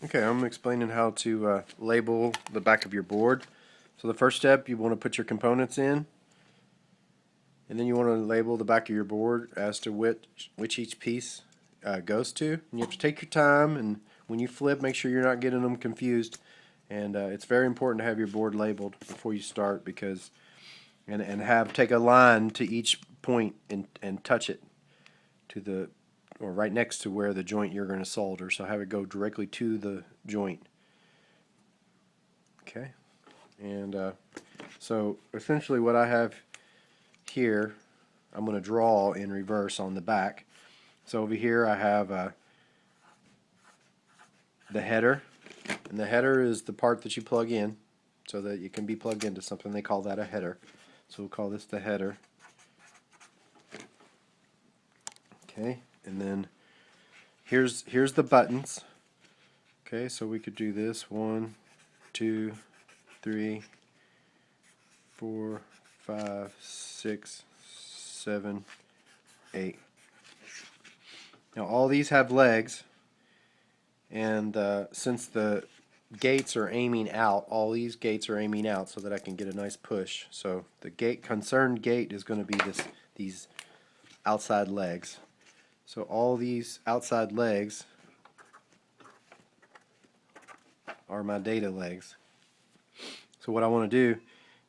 Okay, I'm explaining how to label the back of your board. So the first step, you want to put your components in, and then you want to label the back of your board as to which each piece goes to. And you have to take your time, and when you flip, make sure you're not getting them confused. And it's very important to have your board labeled before you start, because and take a line to each point and touch it to the or right next to where the joint you're going to solder. So have it go directly to the joint. Okay, and so essentially what I have here, I'm going to draw in reverse on the back. So over here I have the header, and the header is the part that you plug in so that it can be plugged into something. They call that a header. So we'll call this the header. Okay, and then here's the buttons. Okay, so we could do this 1, 2, 3, 4, 5, 6, 7, 8. Now all these have legs, and since the gates are aiming out, all these gates are aiming out so that I can get a nice push. So the concerned gate is going to be these outside legs. So all these outside legs are my data legs. So what I want to do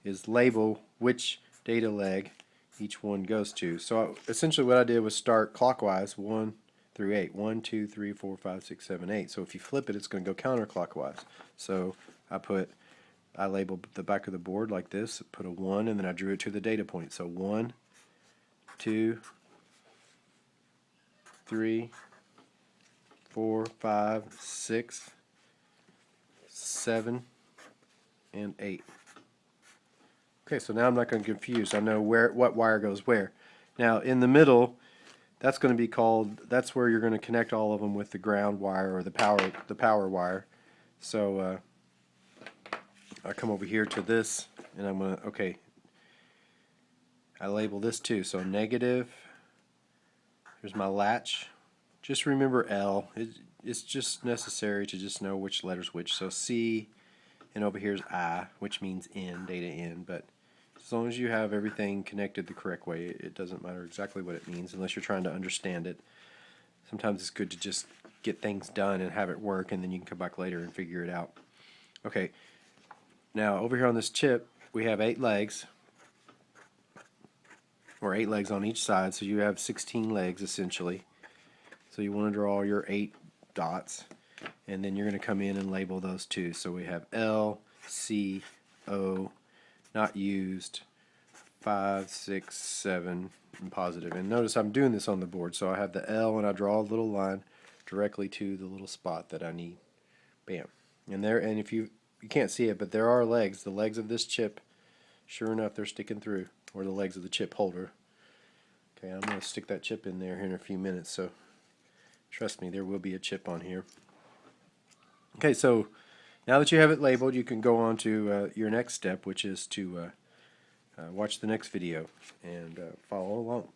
is label which data leg each one goes to. So essentially what I did was start clockwise 1 through 8. 1, 2, 3, 4, 5, 6, 7, 8. So if you flip it, it's going to go counterclockwise. So I labeled the back of the board like this, put a 1, and then I drew it to the data point. So 1, 2, 3, 4, 5, 6, 7, and 8. Okay, so now I'm not going to confuse. I know what wire goes where. Now in the middle, that's going to be that's where you're going to connect all of them with the ground wire or the power wire. So I come over here to this, and I'm going to, I label this too. So negative, here's my latch. Just remember L. It's just necessary to just know which letter's which. So C, and over here's I, which means in, data in. But as long as you have everything connected the correct way, it doesn't matter exactly what it means unless you're trying to understand it. Sometimes it's good to just get things done and have it work, and then you can come back later and figure it out. Okay, now over here on this chip, we have 8 legs, or 8 legs on each side, so you have 16 legs essentially. So you want to draw your 8 dots, and then you're going to come in and label those too. So we have L, C, O, not used, 5, 6, 7, and positive. And notice I'm doing this on the board, so I have the L and I draw a little line directly to the little spot that I need. Bam. And if you can't see it, but there are legs. The legs of this chip, sure enough, they're sticking through, or the legs of the chip holder. Okay, I'm going to stick that chip in there here in a few minutes, so trust me, there will be a chip on here. Okay, so now that you have it labeled, you can go on to your next step, which is to watch the next video and follow along.